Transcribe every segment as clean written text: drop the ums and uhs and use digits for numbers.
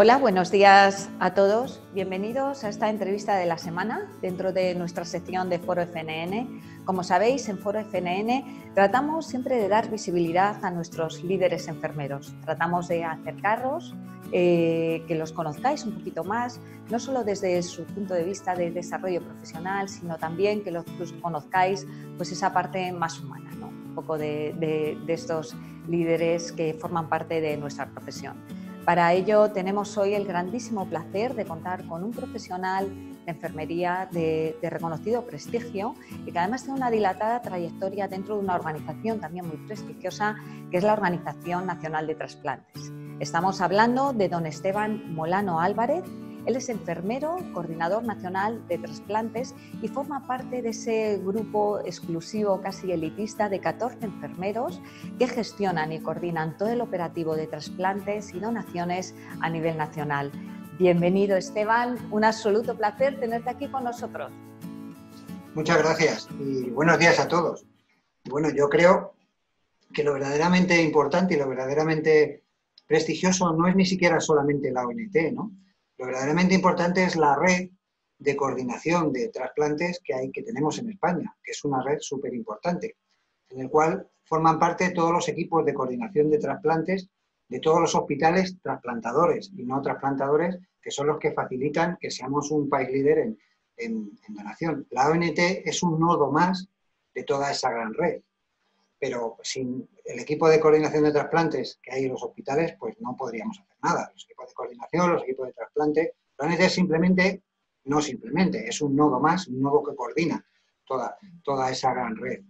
Hola, buenos días a todos. Bienvenidos a esta entrevista de la semana dentro de nuestra sección de Foro FNN. Como sabéis, en Foro FNN tratamos siempre de dar visibilidad a nuestros líderes enfermeros. Tratamos de acercaros, que los conozcáis un poquito más, no solo desde su punto de vista de desarrollo profesional, sino también que los conozcáis pues esa parte más humana, ¿no? Un poco de estos líderes que forman parte de nuestra profesión. Para ello tenemos hoy el grandísimo placer de contar con un profesional de enfermería de reconocido prestigio y que además tiene una dilatada trayectoria dentro de una organización también muy prestigiosa, que es la Organización Nacional de Trasplantes. Estamos hablando de don Esteban Molano Álvarez. Él es enfermero, coordinador nacional de trasplantes y forma parte de ese grupo exclusivo, casi elitista, de 14 enfermeros que gestionan y coordinan todo el operativo de trasplantes y donaciones a nivel nacional. Bienvenido, Esteban. Un absoluto placer tenerte aquí con nosotros. Muchas gracias y buenos días a todos. Bueno, yo creo que lo verdaderamente importante y lo verdaderamente prestigioso no es ni siquiera solamente la ONT, ¿no? Lo verdaderamente importante es la red de coordinación de trasplantes que tenemos en España, que es una red súper importante, en el cual forman parte todos los equipos de coordinación de trasplantes de todos los hospitales trasplantadores y no trasplantadores, que son los que facilitan que seamos un país líder en donación. La ONT es un nodo más de toda esa gran red, pero sin el equipo de coordinación de trasplantes que hay en los hospitales, pues no podríamos hacer nada. Los equipos de coordinación, los equipos de trasplante, la ONT es un nodo más, un nodo que coordina toda esa gran red.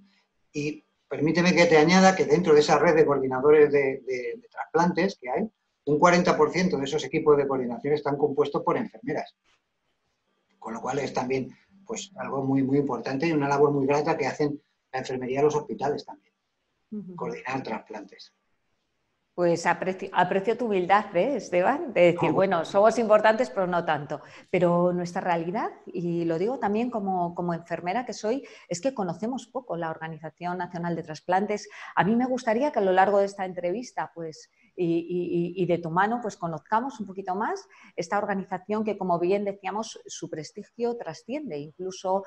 Y permíteme que te añada que dentro de esa red de coordinadores de trasplantes que hay, un 40% de esos equipos de coordinación están compuestos por enfermeras. Con lo cual es también pues, algo muy, muy importante y una labor muy grata que hacen la enfermería en los hospitales también. Coordinar trasplantes. Pues aprecio tu humildad, Esteban, de decir, bueno, somos importantes, pero no tanto. Pero nuestra realidad, y lo digo también como enfermera que soy, es que conocemos poco la Organización Nacional de Trasplantes. A mí me gustaría que a lo largo de esta entrevista, pues, y de tu mano, pues conozcamos un poquito más esta organización que, como bien decíamos, su prestigio trasciende incluso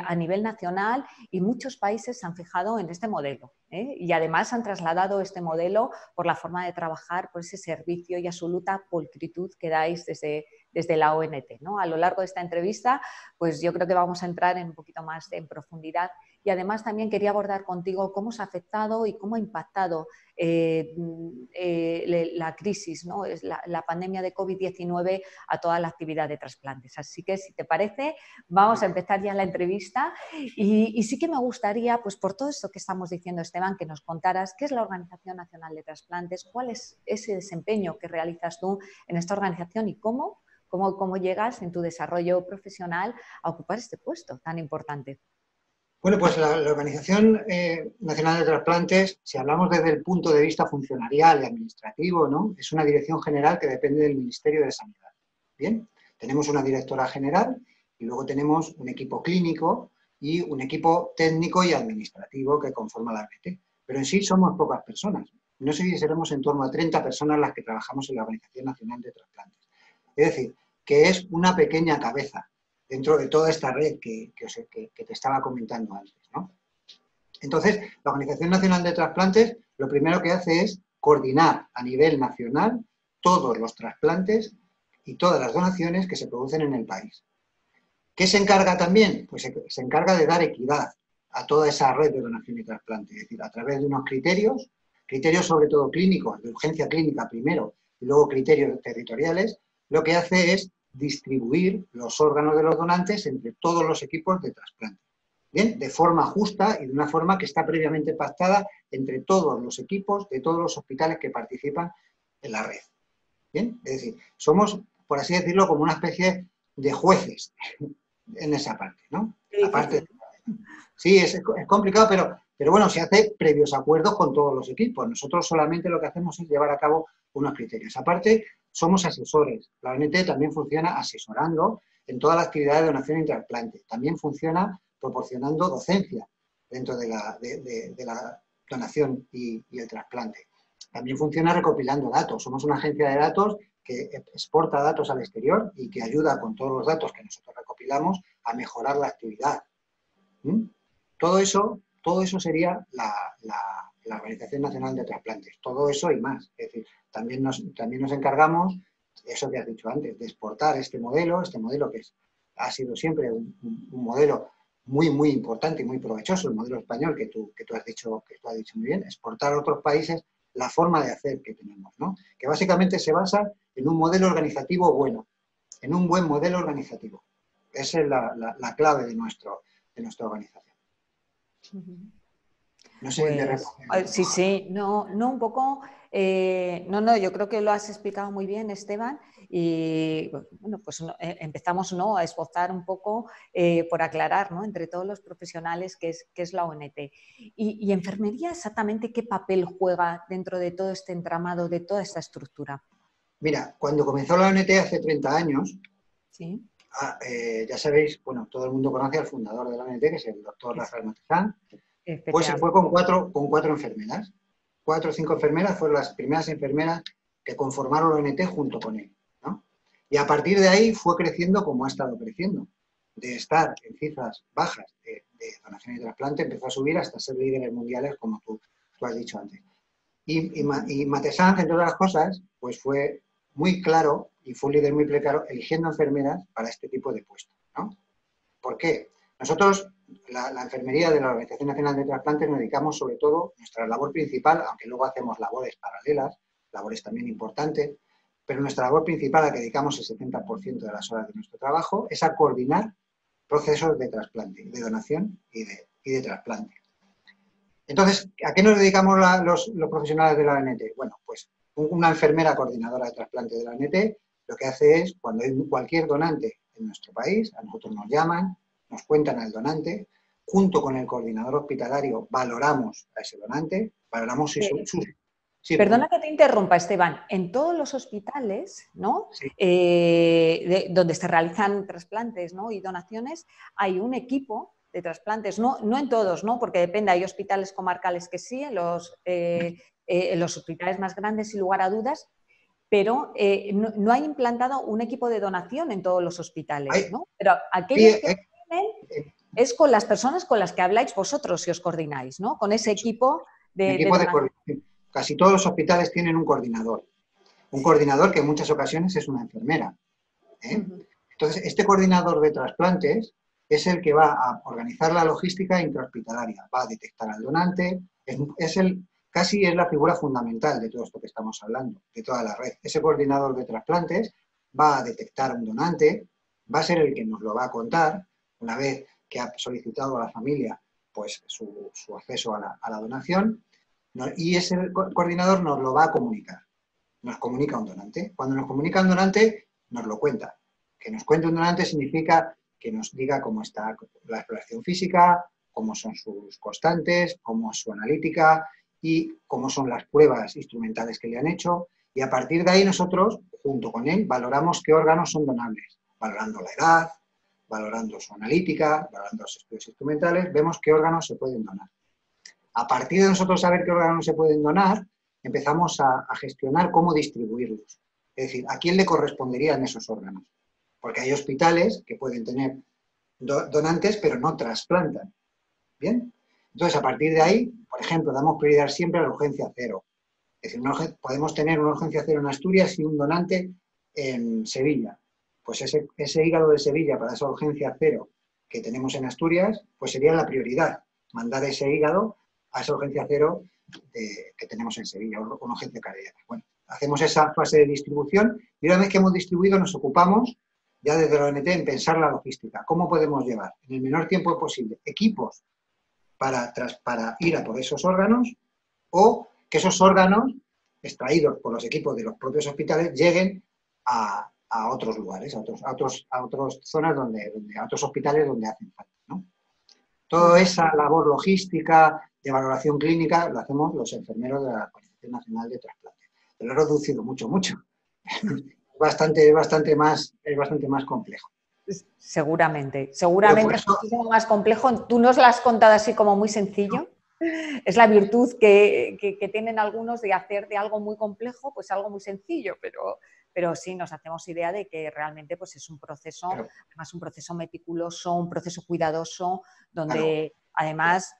a nivel nacional y muchos países se han fijado en este modelo. Y además han trasladado este modelo por la forma de trabajar, por ese servicio y absoluta pulcritud que dais desde la ONT, ¿no? A lo largo de esta entrevista, pues yo creo que vamos a entrar un poquito más en profundidad y además también quería abordar contigo cómo os ha afectado y cómo ha impactado la crisis, ¿no? Es la pandemia de COVID-19 a toda la actividad de trasplantes. Así que, si te parece, vamos a empezar ya la entrevista y sí que me gustaría, pues por todo esto que estamos diciendo, Esteban, que nos contaras qué es la Organización Nacional de Trasplantes, cuál es ese desempeño que realizas tú en esta organización y cómo llegas en tu desarrollo profesional a ocupar este puesto tan importante. Bueno, pues la Organización Nacional de Trasplantes, si hablamos desde el punto de vista funcionarial y administrativo, ¿no? Es una dirección general que depende del Ministerio de Sanidad. Bien, tenemos una directora general y luego tenemos un equipo clínico y un equipo técnico y administrativo que conforma la ONT. Pero en sí somos pocas personas. No sé si seremos en torno a 30 personas las que trabajamos en la Organización Nacional de Trasplantes. Es decir, que es una pequeña cabeza dentro de toda esta red que te estaba comentando antes, ¿no? Entonces, la Organización Nacional de Trasplantes lo primero que hace es coordinar a nivel nacional todos los trasplantes y todas las donaciones que se producen en el país. ¿Qué se encarga también? Pues se encarga de dar equidad a toda esa red de donación y trasplante, es decir, a través de unos criterios sobre todo clínicos, de urgencia clínica primero, y luego criterios territoriales, lo que hace es distribuir los órganos de los donantes entre todos los equipos de trasplante. Bien, de forma justa y de una forma que está previamente pactada entre todos los equipos de todos los hospitales que participan en la red. Bien, es decir, somos, por así decirlo, como una especie de jueces en esa parte, ¿no? Aparte, sí, es complicado, pero bueno, se hace previos acuerdos con todos los equipos. Nosotros solamente lo que hacemos es llevar a cabo unos criterios. Aparte, somos asesores. La ONT también funciona asesorando en toda la actividad de donación y trasplante. También funciona proporcionando docencia dentro de la donación y el trasplante. También funciona recopilando datos. Somos una agencia de datos que exporta datos al exterior y que ayuda con todos los datos que nosotros recopilamos a mejorar la actividad. ¿Mm? Todo eso sería la Organización Nacional de Trasplantes. Todo eso y más. Es decir, también nos encargamos, eso que has dicho antes, de exportar este modelo que ha sido siempre un modelo muy, muy importante y muy provechoso, el modelo español que tú has dicho muy bien, exportar a otros países la forma de hacer que tenemos, ¿no? Que básicamente se basa en un modelo organizativo bueno, en un buen modelo organizativo. Esa es la clave de nuestra organización. No sé, Pues sí, no, un poco, yo creo que lo has explicado muy bien, Esteban, y bueno, pues empezamos a esbozar un poco por aclarar, ¿no?, entre todos los profesionales qué es la ONT. Y enfermería, exactamente qué papel juega dentro de todo este entramado, de toda esta estructura. Mira, cuando comenzó la ONT hace 30 años, ¿sí? Ya sabéis, bueno, todo el mundo conoce al fundador de la ONT, que es el doctor Rafael Matezán. Pues se fue con cuatro enfermeras. 4 o 5 enfermeras fueron las primeras enfermeras que conformaron la ONT junto con él, ¿no? Y a partir de ahí fue creciendo como ha estado creciendo. De estar en cifras bajas de donación y trasplante, empezó a subir hasta ser líderes mundiales, como tú has dicho antes. Y Matezán, entre otras cosas, pues fue muy claro y fue un líder muy claro eligiendo enfermeras para este tipo de puestos, ¿no? ¿Por qué? Nosotros, la enfermería de la Organización Nacional de Trasplantes, nos dedicamos sobre todo, nuestra labor principal, aunque luego hacemos labores paralelas, labores también importantes, pero nuestra labor principal, a la que dedicamos el 70% de las horas de nuestro trabajo, es a coordinar procesos de trasplante, de donación y de trasplante. Entonces, ¿a qué nos dedicamos los profesionales de la ONT? Bueno, pues una enfermera coordinadora de trasplante de la ONT lo que hace es, cuando hay cualquier donante en nuestro país, a nosotros nos llaman, nos cuentan al donante, junto con el coordinador hospitalario valoramos a ese donante, valoramos Sí, perdona que te interrumpa, Esteban. En todos los hospitales, ¿no?, sí. Donde se realizan trasplantes, ¿no?, y donaciones, hay un equipo de trasplantes, no en todos, ¿no?, porque depende, hay hospitales comarcales que sí, en los hospitales más grandes, sin lugar a dudas, pero no hay implantado un equipo de donación en todos los hospitales, ¿no? Pero aquellos que tienen es con las personas con las que habláis vosotros y os coordináis, ¿no?, con ese equipo de donación. Casi todos los hospitales tienen un coordinador que en muchas ocasiones es una enfermera, ¿eh? Entonces, este coordinador de trasplantes es el que va a organizar la logística intrahospitalaria, va a detectar al donante, casi es la figura fundamental de todo esto que estamos hablando, de toda la red. Ese coordinador de trasplantes va a detectar a un donante, va a ser el que nos lo va a contar, una vez que ha solicitado a la familia pues, su acceso a la donación, y ese coordinador nos lo va a comunicar. Nos comunica un donante. Cuando nos comunica un donante, nos lo cuenta. Que nos cuente un donante significa que nos diga cómo está la exploración física, cómo son sus constantes, cómo es su analítica y cómo son las pruebas instrumentales que le han hecho. Y a partir de ahí nosotros, junto con él, valoramos qué órganos son donables. Valorando la edad, valorando su analítica, valorando los estudios instrumentales, vemos qué órganos se pueden donar. A partir de nosotros saber qué órganos se pueden donar, empezamos a gestionar cómo distribuirlos. Es decir, ¿a quién le corresponderían esos órganos? Porque hay hospitales que pueden tener donantes, pero no trasplantan. ¿Bien? Entonces, a partir de ahí, por ejemplo, damos prioridad siempre a la urgencia cero. Es decir, podemos tener una urgencia cero en Asturias y un donante en Sevilla. Pues ese hígado de Sevilla para esa urgencia cero que tenemos en Asturias, pues sería la prioridad, mandar ese hígado a esa urgencia cero que tenemos en Sevilla, o una urgencia cardíaca. Bueno, hacemos esa fase de distribución y una vez que hemos distribuido nos ocupamos ya desde la ONT en pensar la logística. ¿Cómo podemos llevar en el menor tiempo posible equipos para ir a por esos órganos o que esos órganos extraídos por los equipos de los propios hospitales lleguen a otros lugares, a otras zonas, a otros hospitales donde hacen falta, ¿no? Toda esa labor logística de valoración clínica lo hacemos los enfermeros de la Organización Nacional de Trasplantes. Lo he reducido mucho. Es bastante más complejo. Seguramente es muchísimo más complejo. ¿Tú nos lo has contado así como muy sencillo? Es la virtud que tienen algunos de hacer de algo muy complejo, pues algo muy sencillo, pero sí nos hacemos idea de que realmente pues es un proceso, Claro, además un proceso meticuloso, un proceso cuidadoso, claro, donde además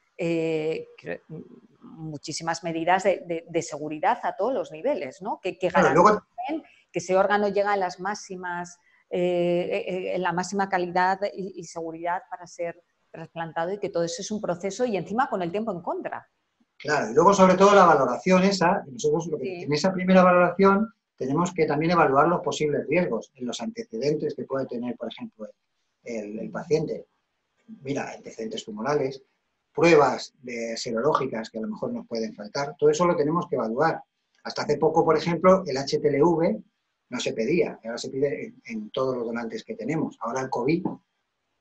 muchísimas medidas de seguridad a todos los niveles, ¿no? Que claro. Luego, garanticen que ese órgano llega a las máximas, en la máxima calidad y seguridad para ser trasplantado, y que todo eso es un proceso y encima con el tiempo en contra. claro, y luego sobre todo la valoración esa, nosotros en Sí. esa primera valoración tenemos que también evaluar los posibles riesgos en los antecedentes que puede tener, por ejemplo, el paciente. Mira, antecedentes tumorales, pruebas serológicas que a lo mejor nos pueden faltar, todo eso lo tenemos que evaluar. Hasta hace poco, por ejemplo, el HTLV no se pedía, ahora se pide en todos los donantes que tenemos. Ahora el COVID,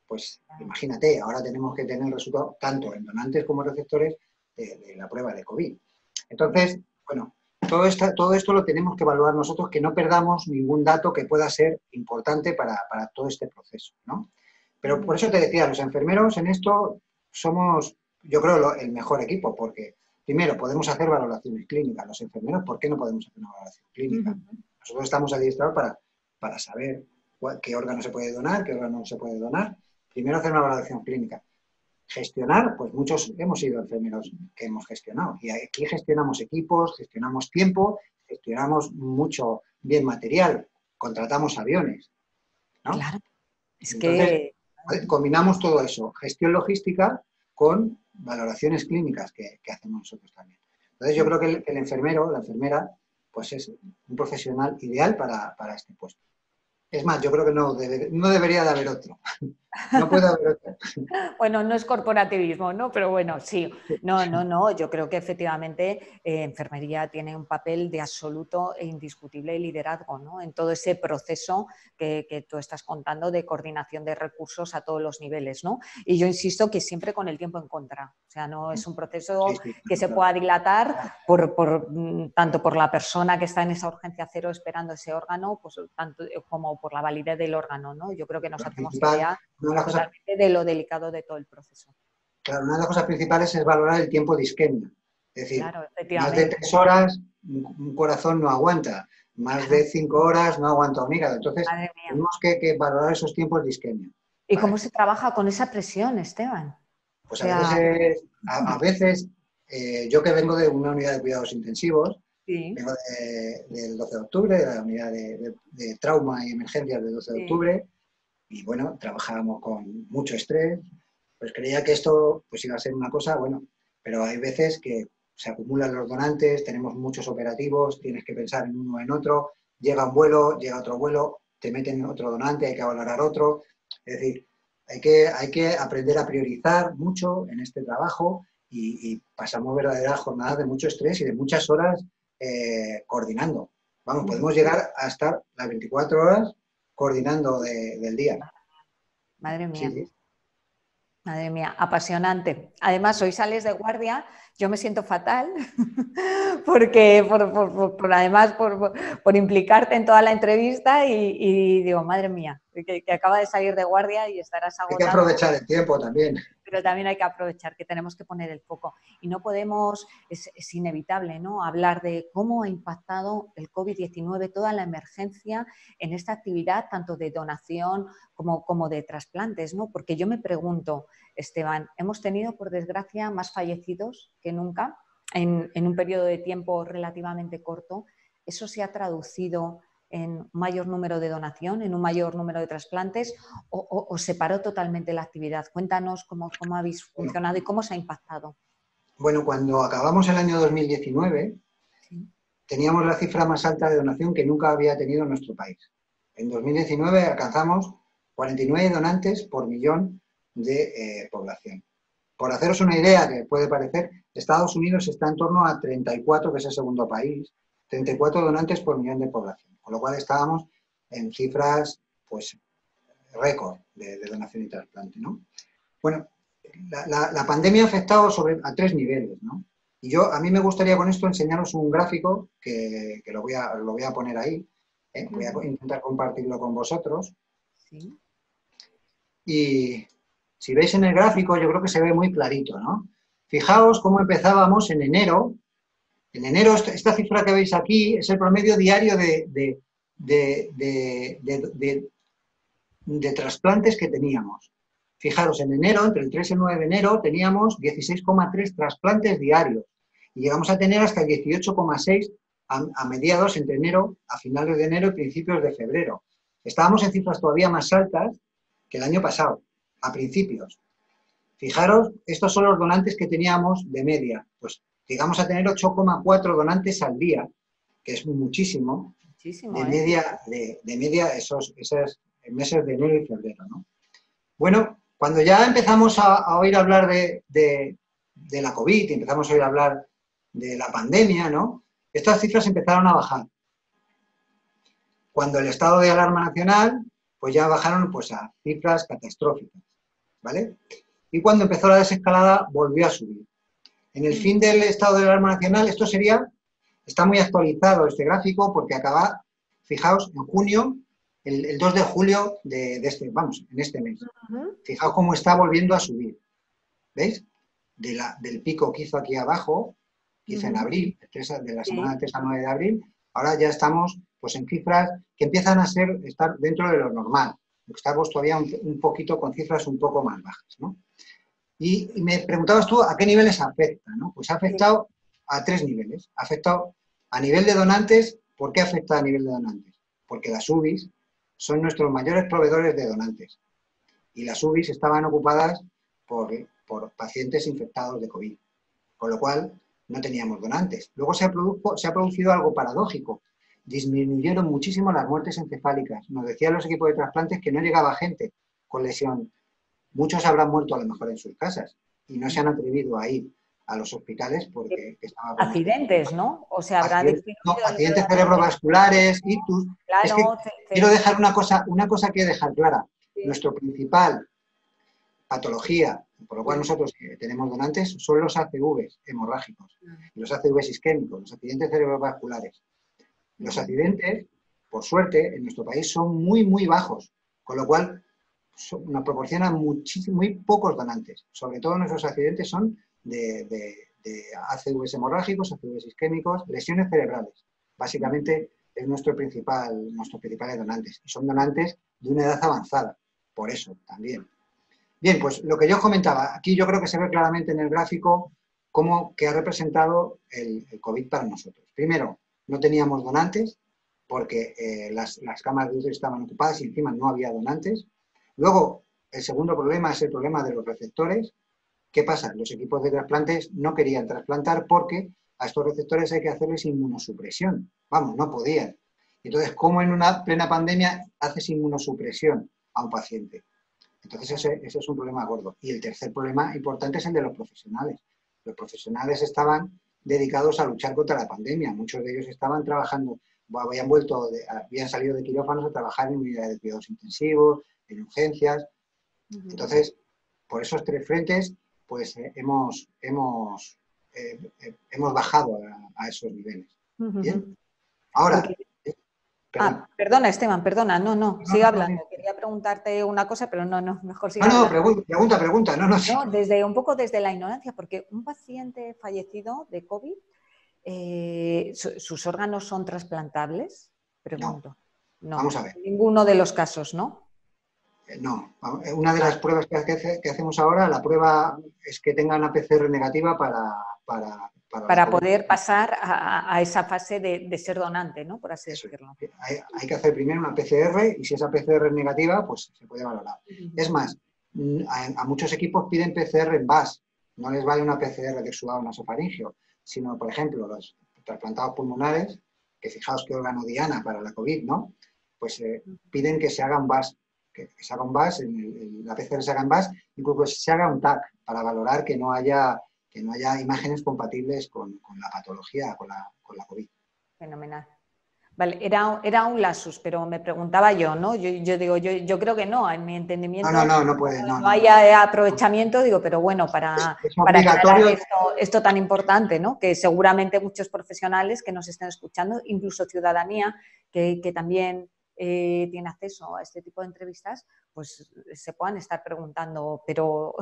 pues imagínate, ahora tenemos que tener resultados tanto en donantes como receptores de la prueba de COVID. Entonces, bueno, todo esto lo tenemos que evaluar nosotros, que no perdamos ningún dato que pueda ser importante para todo este proceso, ¿no? Pero por eso te decía, los enfermeros en esto somos, yo creo, el mejor equipo, porque primero podemos hacer valoraciones clínicas. Los enfermeros, ¿por qué no podemos hacer una valoración clínica? Nosotros estamos adiestrados para saber qué órgano se puede donar, qué órgano no se puede donar. Primero hacer una valoración clínica. Gestionar, pues muchos hemos sido enfermeros que hemos gestionado. Y aquí gestionamos equipos, gestionamos tiempo, gestionamos mucho bien material, contratamos aviones, ¿no? Claro, es Entonces, que... combinamos todo eso, gestión logística con valoraciones clínicas que hacemos nosotros también. Entonces, yo creo que el enfermero, la enfermera, pues es un profesional ideal para este puesto. Es más, yo creo que no debería de haber otro. No puede haber otro. Bueno, no es corporativismo, ¿no? Pero bueno, sí. No. Yo creo que efectivamente enfermería tiene un papel de absoluto e indiscutible liderazgo, ¿no? En todo ese proceso que tú estás contando de coordinación de recursos a todos los niveles, ¿no? Y yo insisto que siempre con el tiempo en contra. O sea, no es un proceso Sí, que se claro. pueda dilatar tanto por la persona que está en esa urgencia cero esperando ese órgano, pues, tanto, como por la validez del órgano, ¿no? Yo creo que nos Lo hacemos principal, idea una de las cosas, totalmente de lo delicado de todo el proceso. claro, una de las cosas principales es valorar el tiempo de isquemia. Es decir, Claro, más de efectivamente. 3 horas un corazón no aguanta, más de 5 horas no aguanta un hígado. Entonces, Madre mía. tenemos que valorar esos tiempos de isquemia. ¿Y cómo ¿Vale? se trabaja con esa presión, Esteban? O Pues sea, a veces yo que vengo de una unidad de cuidados intensivos, sí, vengo del 12 de octubre, de la unidad de trauma y emergencias del 12 de sí. octubre, y bueno, trabajábamos con mucho estrés, pues creía que esto pues iba a ser una cosa, bueno, pero hay veces que se acumulan los donantes, tenemos muchos operativos, tienes que pensar en uno en otro, llega un vuelo, llega otro vuelo, te meten otro donante, hay que valorar otro, es decir, hay que aprender a priorizar mucho en este trabajo y pasamos verdaderas jornadas de mucho estrés y de muchas horas coordinando. Vamos, podemos llegar a estar las 24 horas coordinando del día. Madre Sí, mía. sí. Madre mía, apasionante. Además, hoy sales de guardia, yo me siento fatal, porque además por implicarte en toda la entrevista y digo, madre mía, que acaba de salir de guardia y estarás Hay que agotado. aprovechar el tiempo también. Pero también hay que aprovechar que tenemos que poner el foco. Y no podemos, es inevitable, ¿no?, hablar de cómo ha impactado el COVID-19, toda la emergencia en esta actividad, tanto de donación como de trasplantes, ¿no? Porque yo me pregunto, Esteban, hemos tenido, por desgracia, más fallecidos que nunca en un periodo de tiempo relativamente corto. ¿Eso se ha traducido en un mayor número de donación, en un mayor número de trasplantes, o se paró totalmente la actividad? Cuéntanos cómo habéis Bueno, funcionado y cómo se ha impactado. bueno, cuando acabamos el año 2019, Sí. teníamos la cifra más alta de donación que nunca había tenido nuestro país. En 2019 alcanzamos 49 donantes por millón de población. Por haceros una idea que puede parecer, Estados Unidos está en torno a 34, que es el segundo país, 34 donantes por millón de población, con lo cual estábamos en cifras, pues, récord de donación y trasplante, ¿no? Bueno, la pandemia ha afectado a 3 niveles, ¿no? Y a mí me gustaría con esto enseñaros un gráfico que lo voy a poner ahí, voy a intentar compartirlo con vosotros. Sí. Y si veis en el gráfico, yo creo que se ve muy clarito, ¿no? Fijaos cómo empezábamos en enero. En enero, esta cifra que veis aquí es el promedio diario de trasplantes que teníamos. Fijaros, en enero, entre el 3 y el 9 de enero, teníamos 16,3 trasplantes diarios. Y llegamos a tener hasta 18,6 a mediados entre enero, a finales de enero y principios de febrero. Estábamos en cifras todavía más altas que el año pasado, a principios. Fijaros, estos son los donantes que teníamos de media. Pues llegamos a tener 8,4 donantes al día, que es muchísimo, de media esos meses de enero y febrero, ¿no? Bueno, cuando ya empezamos a oír hablar de la COVID y empezamos a oír hablar de la pandemia, ¿no? Estas cifras empezaron a bajar. Cuando el estado de alarma nacional, pues ya bajaron pues, a cifras catastróficas, ¿vale? Y cuando empezó la desescalada, volvió a subir. En el fin del estado de alarma nacional, está muy actualizado este gráfico porque acaba, fijaos, en junio, el 2 de julio en este mes. Fijaos cómo está volviendo a subir. ¿Veis? Del pico que hizo aquí abajo, que hizo en abril, de la semana 3 al 9 de abril, ahora ya estamos pues, en cifras que empiezan a estar dentro de lo normal. Estamos todavía un poquito con cifras un poco más bajas, ¿no? Y me preguntabas tú a qué niveles afecta, ¿no? Pues ha afectado a 3 niveles. Ha afectado a nivel de donantes. ¿Por qué afecta a nivel de donantes? Porque las UBIs son nuestros mayores proveedores de donantes. Y las UBIs estaban ocupadas por pacientes infectados de COVID. Con lo cual, no teníamos donantes. Luego se ha producido algo paradójico. Disminuyeron muchísimo las muertes encefálicas. Nos decían los equipos de trasplantes que no llegaba gente con lesión. Muchos habrán muerto a lo mejor en sus casas y no se han atrevido a ir a los hospitales porque estaban... Accidentes, ¿no? O sea, habrá accidentes cerebrovasculares, ictus. Claro, es que quiero dejar una cosa que dejar clara. Sí. Nuestro principal patología, por lo cual nosotros tenemos donantes, son los ACVs hemorrágicos, y los ACVs isquémicos, los accidentes cerebrovasculares. Los accidentes, por suerte, en nuestro país son muy, muy bajos, con lo cual nos proporcionan muy pocos donantes. Sobre todo nuestros accidentes son de ACVs hemorrágicos, ACVs isquémicos, lesiones cerebrales. Básicamente es nuestros principales donantes. Y son donantes de una edad avanzada, por eso también. Bien, pues lo que yo os comentaba, aquí yo creo que se ve claramente en el gráfico cómo que ha representado el COVID para nosotros. Primero, no teníamos donantes porque las camas de UCI estaban ocupadas y encima no había donantes. Luego, el segundo problema es el problema de los receptores. ¿Qué pasa? Los equipos de trasplantes no querían trasplantar porque a estos receptores hay que hacerles inmunosupresión. Vamos, no podían. Entonces, ¿cómo en una plena pandemia haces inmunosupresión a un paciente? Entonces, ese es un problema gordo. Y el tercer problema importante es el de los profesionales. Los profesionales estaban dedicados a luchar contra la pandemia. Muchos de ellos estaban trabajando, habían salido de quirófanos a trabajar en unidades de cuidados intensivos, en urgencias. Entonces, por esos 3 frentes, pues hemos bajado a esos niveles. ¿Bien? Ahora... perdona, Esteban, perdona, no, sigue hablando. Quería preguntarte una cosa, pero no, mejor sigue hablando. Pregunta. No, desde la ignorancia, porque un paciente fallecido de COVID, ¿sus órganos son trasplantables? Pregunto. No. Vamos a ver. Ninguno de los casos, ¿no? No. Una de las pruebas que hacemos ahora, la prueba es que tengan una PCR negativa para poder pasar a esa fase de ser donante, ¿no? Por así decirlo. Hay que hacer primero una PCR y si esa PCR es negativa, pues se puede valorar. Es más, a muchos equipos piden PCR en VAS. No les vale una PCR de exudado nasofaringeo, sino, por ejemplo, los trasplantados pulmonares, que fijaos qué órgano diana para la COVID, ¿no? Pues piden que se haga un VAS, que se haga un VAS, la PCR se haga en VAS, incluso se haga un TAC para valorar que no haya imágenes compatibles con la patología, con la COVID. Fenomenal. Vale, era un lapsus, pero me preguntaba yo, ¿no? Yo creo que no, en mi entendimiento no puede, no haya aprovechamiento, digo, pero bueno, para aclarar esto tan importante, ¿no? Que seguramente muchos profesionales que nos estén escuchando, incluso ciudadanía, que también tiene acceso a este tipo de entrevistas, pues se puedan estar preguntando, pero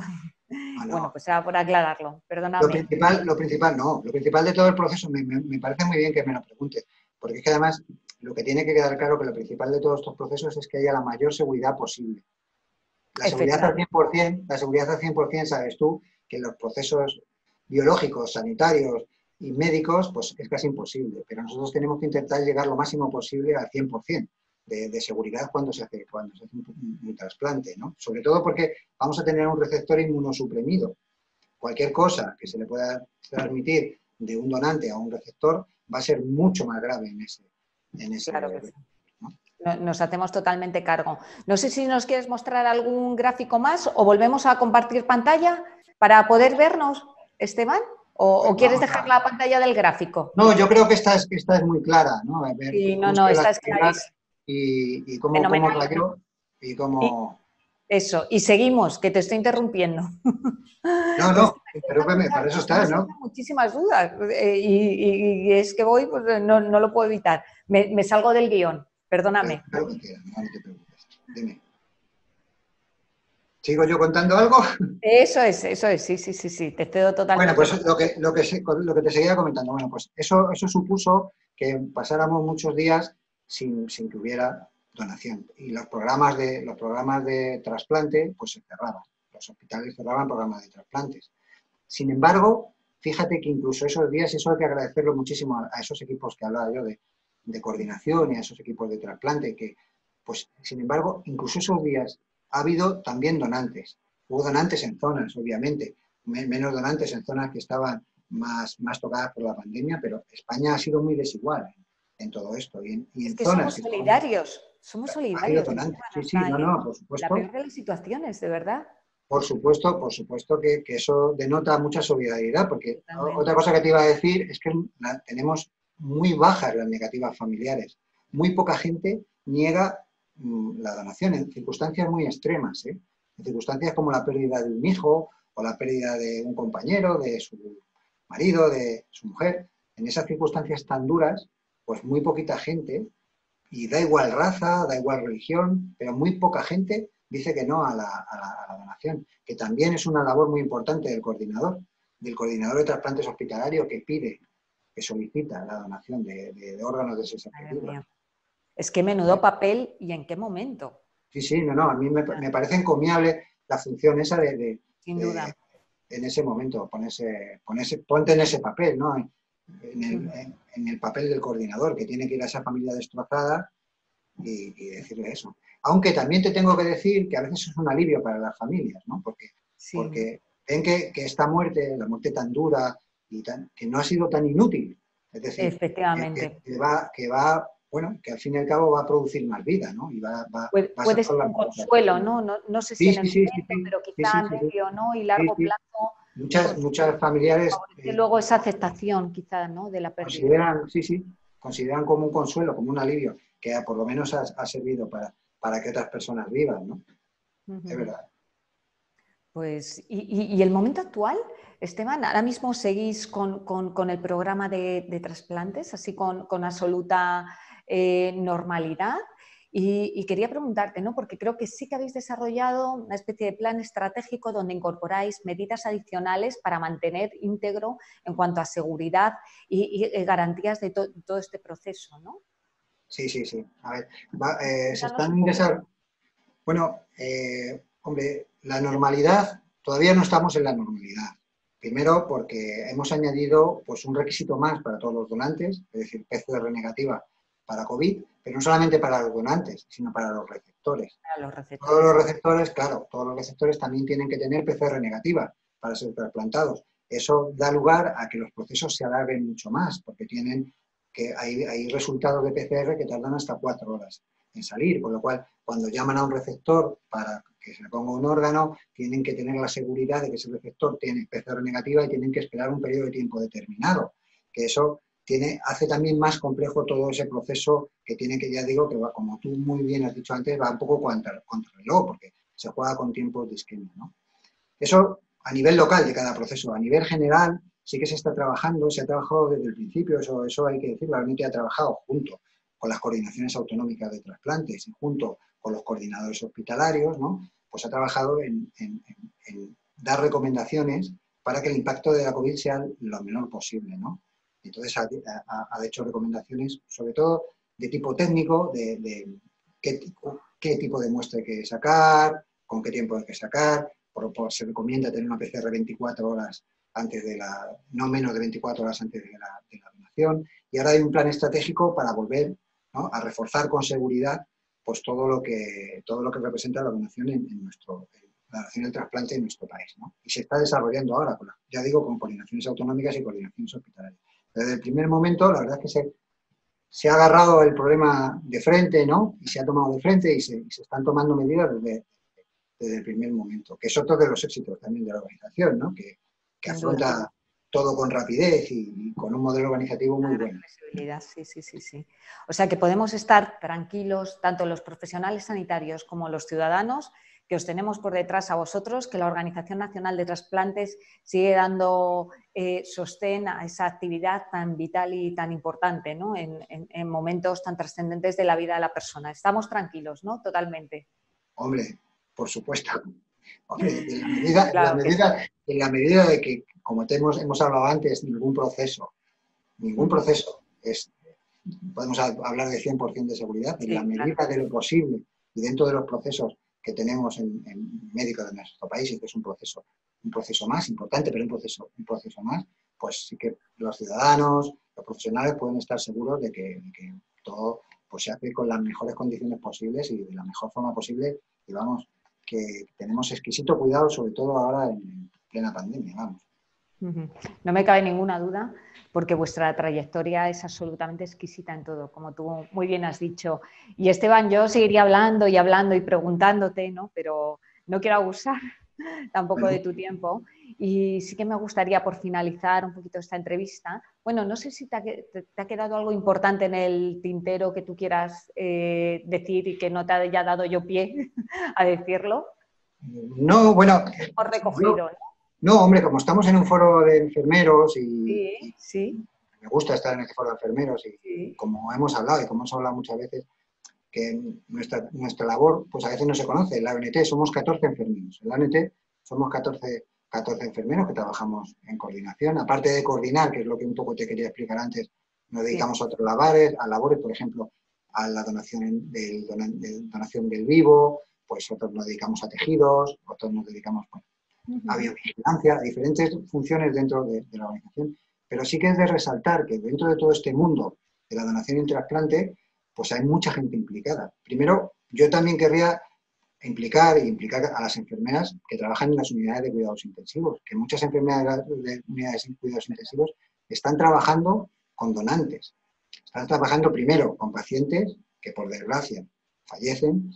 bueno, pues era por aclararlo, perdóname. Lo principal de todo el proceso, me parece muy bien que me lo preguntes, porque es que además lo que tiene que quedar claro que lo principal de todos estos procesos es que haya la mayor seguridad posible. La seguridad al 100%, la seguridad al 100%, sabes tú, que en los procesos biológicos, sanitarios y médicos, pues es casi imposible, pero nosotros tenemos que intentar llegar lo máximo posible al 100% de seguridad cuando se hace un trasplante, ¿no? Sobre todo porque vamos a tener un receptor inmunosuprimido. Cualquier cosa que se le pueda transmitir de un donante a un receptor va a ser mucho más grave en ese Claro que sí. ¿no? Nos hacemos totalmente cargo. No sé si nos quieres mostrar algún gráfico más o volvemos a compartir pantalla para poder vernos, Esteban, o quieres dejar la pantalla del gráfico. No, yo creo que esta es muy clara, ¿no? A ver, sí, no, esta es clarísima. Y cómo cayó y cómo... Eso, y seguimos, que te estoy interrumpiendo. No, interrúmpeme, para eso estás, ¿no? Muchísimas dudas y es que voy, pues no lo puedo evitar. Me salgo del guión, perdóname. Claro que quieras, no te preocupes. Dime. ¿Sigo yo contando algo? Eso es, sí, te cedo totalmente. Bueno, pues lo que te seguía comentando, bueno, pues eso supuso que pasáramos muchos días sin que hubiera donación. Y los programas de trasplante, pues se cerraban. Los hospitales cerraban programas de trasplantes. Sin embargo, fíjate que incluso esos días, eso hay que agradecerlo muchísimo a esos equipos que hablaba yo de coordinación y a esos equipos de trasplante, que, pues, sin embargo, incluso esos días ha habido también donantes. Hubo donantes en zonas, obviamente, menos donantes en zonas que estaban más tocadas por la pandemia, pero España ha sido muy desigual en todo esto. Y en que zonas somos solidarios, somos solidarios. Sí, por supuesto. La peor de las situaciones, de verdad. Por supuesto que eso denota mucha solidaridad, porque otra cosa que te iba a decir es que tenemos muy bajas las negativas familiares. Muy poca gente niega la donación en circunstancias muy extremas, ¿eh? En circunstancias como la pérdida de un hijo o la pérdida de un compañero, de su marido, de su mujer. En esas circunstancias tan duras, pues muy poquita gente, y da igual raza, da igual religión, pero muy poca gente dice que no a la donación, que también es una labor muy importante del coordinador de trasplantes hospitalarios que pide, que solicita la donación de órganos de ese sexo. Es que menudo papel y en qué momento. Sí, a mí me parece encomiable la función esa Sin duda. En ese momento, ponte en ese papel, ¿no? En el papel del coordinador, que tiene que ir a esa familia destrozada y decirle eso. Aunque también te tengo que decir que a veces es un alivio para las familias, ¿no? Porque ven que esta muerte, la muerte tan dura, y que no ha sido tan inútil. Es decir, efectivamente. Que al fin y al cabo va a producir más vida, ¿no? Y puede ser un consuelo, ¿no? No sé si en el momento, pero quizá a medio, ¿no? Y largo plazo. Muchas familiares... luego esa aceptación, quizá, ¿no? De la pérdida. Consideran como un consuelo, como un alivio, que por lo menos ha servido para que otras personas vivan, ¿no? Es verdad. Pues, ¿y el momento actual, Esteban? ¿Ahora mismo seguís con el programa de trasplantes, así con absoluta normalidad? Y quería preguntarte, ¿no? Porque creo que sí que habéis desarrollado una especie de plan estratégico donde incorporáis medidas adicionales para mantener íntegro en cuanto a seguridad y garantías de todo este proceso, ¿no? Sí. A ver, se están desarrollando... Bueno, hombre, la normalidad, todavía no estamos en la normalidad. Primero porque hemos añadido pues, un requisito más para todos los donantes, es decir, PCR negativa para COVID, pero no solamente para los donantes, sino para los receptores. Todos los receptores también tienen que tener PCR negativa para ser trasplantados. Eso da lugar a que los procesos se alarguen mucho más, porque hay resultados de PCR que tardan hasta 4 horas en salir, con lo cual, cuando llaman a un receptor para que se le ponga un órgano, tienen que tener la seguridad de que ese receptor tiene PCR negativa y tienen que esperar un periodo de tiempo determinado, que eso hace también más complejo todo ese proceso que tiene que, ya digo, que va, como tú muy bien has dicho antes, va un poco contra el reloj, porque se juega con tiempos de isquemia, ¿no? Eso a nivel local de cada proceso. A nivel general sí que se está trabajando, se ha trabajado desde el principio, eso hay que decirlo, realmente ha trabajado junto con las coordinaciones autonómicas de trasplantes y junto con los coordinadores hospitalarios, ¿no? Pues ha trabajado en dar recomendaciones para que el impacto de la COVID sea lo menor posible, ¿no? Entonces ha hecho recomendaciones, sobre todo de tipo técnico, de qué tipo de muestra hay que sacar, con qué tiempo hay que sacar. Se recomienda tener una PCR 24 horas antes de no menos de 24 horas antes de la donación. Y ahora hay un plan estratégico para volver, ¿no?, a reforzar con seguridad pues todo lo que representa la donación la donación del trasplante en nuestro país, ¿no? Y se está desarrollando ahora, ya digo, con coordinaciones autonómicas y coordinaciones hospitalarias. Desde el primer momento, la verdad es que se ha agarrado el problema de frente, ¿no? Y se ha tomado de frente y se están tomando medidas desde el primer momento, que es otro de los éxitos también de la organización, ¿no? Que afronta todo con rapidez y con un modelo organizativo muy bueno. Sí, sí, sí, sí. O sea que podemos estar tranquilos, tanto los profesionales sanitarios como los ciudadanos, que os tenemos por detrás a vosotros, que la Organización Nacional de Trasplantes sigue dando sostén a esa actividad tan vital y tan importante, ¿no? En momentos tan trascendentes de la vida de la persona. Estamos tranquilos, ¿no? Totalmente. Hombre, por supuesto. Hombre, Claro en la medida de que, como hemos hablado antes, ningún proceso podemos hablar de 100% de seguridad, en la medida de lo posible y dentro de los procesos que tenemos en médicos de nuestro país, y que es un proceso más importante, pero un proceso más, pues sí que los ciudadanos, los profesionales pueden estar seguros de que todo pues se hace con las mejores condiciones posibles y de la mejor forma posible, y vamos, que tenemos exquisito cuidado, sobre todo ahora en plena pandemia, vamos. No me cabe ninguna duda, porque vuestra trayectoria es absolutamente exquisita en todo, como tú muy bien has dicho. Y Esteban, yo seguiría hablando y hablando y preguntándote, ¿no? Pero no quiero abusar tampoco de tu tiempo. Y sí que me gustaría, por finalizar un poquito esta entrevista, bueno, no sé si te ha quedado algo importante en el tintero que tú quieras decir y que no te haya dado yo pie a decirlo. No, bueno, Hemos recogido, ¿no? No, hombre, como estamos en un foro de enfermeros y Sí. me gusta estar en este foro de enfermeros y como hemos hablado muchas veces, que nuestra labor pues a veces no se conoce. En la ONT somos 14 enfermeros. En la ONT somos 14 enfermeros que trabajamos en coordinación. Aparte de coordinar, que es lo que un poco te quería explicar antes, nos dedicamos a otras labores, por ejemplo, a la donación del vivo, pues otros nos dedicamos a tejidos, otros nos dedicamos a biovigilancia, a diferentes funciones dentro de la organización, pero sí que es de resaltar que dentro de todo este mundo de la donación y el trasplante, pues hay mucha gente implicada. Primero, yo también querría implicar a las enfermeras que trabajan en las unidades de cuidados intensivos, que muchas enfermeras de unidades de cuidados intensivos están trabajando con donantes. Están trabajando primero con pacientes que por desgracia fallecen,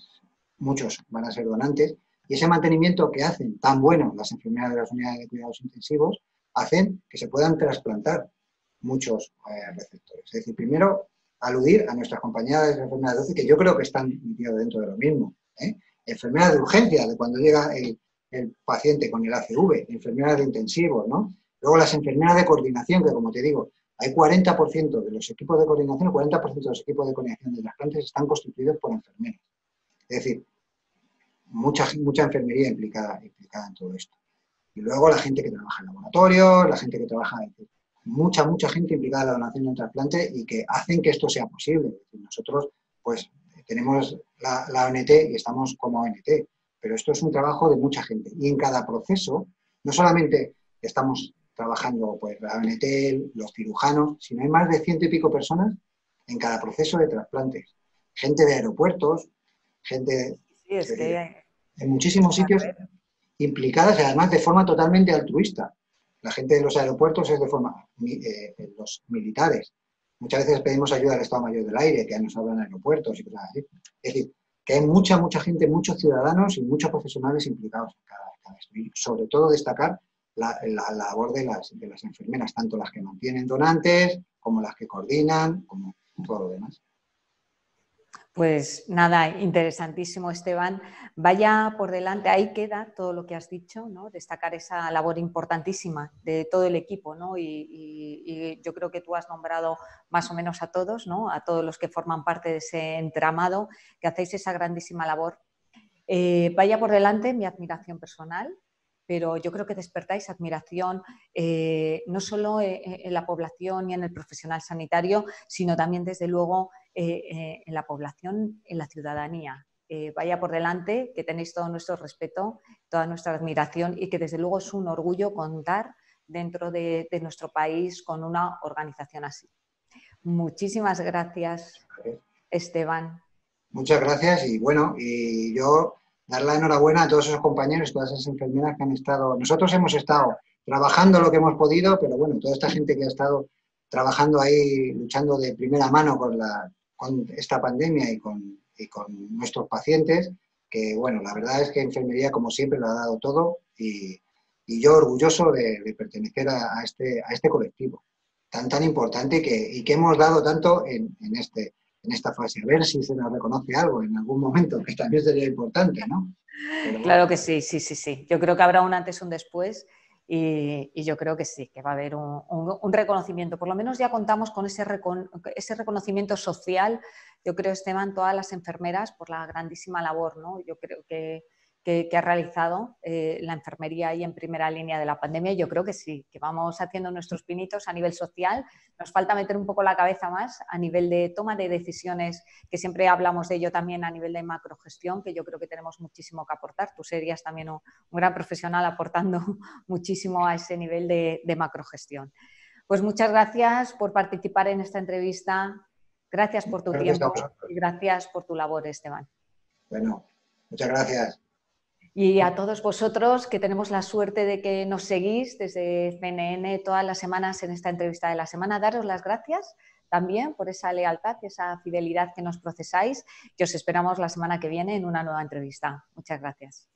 muchos van a ser donantes, y ese mantenimiento que hacen tan bueno las enfermeras de las unidades de cuidados intensivos, hacen que se puedan trasplantar muchos receptores. Es decir, primero, aludir a nuestras compañeras de enfermeras de UCI, que yo creo que están metidas dentro de lo mismo. Enfermeras de urgencia, de cuando llega el paciente con el ACV, enfermeras de intensivos, ¿no? Luego las enfermeras de coordinación, que como te digo, hay 40% de los equipos de coordinación, el 40% de los equipos de coordinación de trasplantes están constituidos por enfermeras. Es decir, mucha enfermería implicada en todo esto. Y luego la gente que trabaja en laboratorios, la gente que trabaja, mucha gente implicada en la donación de un trasplante y que hacen que esto sea posible. Nosotros, pues, tenemos la ONT y estamos como ONT, pero esto es un trabajo de mucha gente. Y en cada proceso, no solamente estamos trabajando, pues, la ONT, los cirujanos, sino hay más de 100 y pico personas en cada proceso de trasplantes. Gente de aeropuertos, gente en muchísimos sitios implicadas y además de forma totalmente altruista. La gente de los aeropuertos es de forma, los militares. Muchas veces pedimos ayuda al Estado Mayor del Aire, que nos hablan en aeropuertos y cosas así. Es decir, que hay mucha gente, muchos ciudadanos y muchos profesionales implicados en cada esto. Y sobre todo destacar la labor de las enfermeras, tanto las que mantienen donantes, como las que coordinan, como todo lo demás. Pues nada, interesantísimo, Esteban. Vaya por delante, ahí queda todo lo que has dicho, ¿no? Destacar esa labor importantísima de todo el equipo, ¿no? Y yo creo que tú has nombrado más o menos a todos, ¿no? A todos los que forman parte de ese entramado, que hacéis esa grandísima labor. Vaya por delante mi admiración personal, pero yo creo que despertáis admiración no solo en la población y en el profesional sanitario, sino también, desde luego, en la población, en la ciudadanía. Vaya por delante, que tenéis todo nuestro respeto, toda nuestra admiración y que desde luego es un orgullo contar dentro de nuestro país con una organización así. Muchísimas gracias, Esteban. Muchas gracias y bueno, y yo dar la enhorabuena a todos esos compañeros, todas esas enfermeras que han estado. Nosotros hemos estado trabajando lo que hemos podido, pero bueno, toda esta gente que ha estado trabajando ahí, luchando de primera mano con esta pandemia y con nuestros pacientes, que bueno, la verdad es que enfermería, como siempre, lo ha dado todo y yo orgulloso de pertenecer a este colectivo tan importante y que hemos dado tanto en esta fase, a ver si se nos reconoce algo en algún momento, que también sería importante, ¿no? Pero Claro bueno. que sí, sí, sí, sí. Yo creo que habrá un antes y un después y yo creo que sí, que va a haber un reconocimiento. Por lo menos ya contamos con ese reconocimiento social, yo creo, Esteban, todas las enfermeras por la grandísima labor, ¿no? Yo creo que ha realizado la enfermería ahí en primera línea de la pandemia. Yo creo que sí, que vamos haciendo nuestros pinitos a nivel social. Nos falta meter un poco la cabeza más a nivel de toma de decisiones, que siempre hablamos de ello también a nivel de macrogestión, que yo creo que tenemos muchísimo que aportar. Tú serías también un gran profesional aportando muchísimo a ese nivel de macrogestión. Pues muchas gracias por participar en esta entrevista. Gracias por tu Gracias a tiempo vosotros. y gracias por tu labor, Esteban. Bueno, muchas gracias. Y a todos vosotros que tenemos la suerte de que nos seguís desde CNN todas las semanas en esta entrevista de la semana, daros las gracias también por esa lealtad y esa fidelidad que nos procesáis, que os esperamos la semana que viene en una nueva entrevista. Muchas gracias.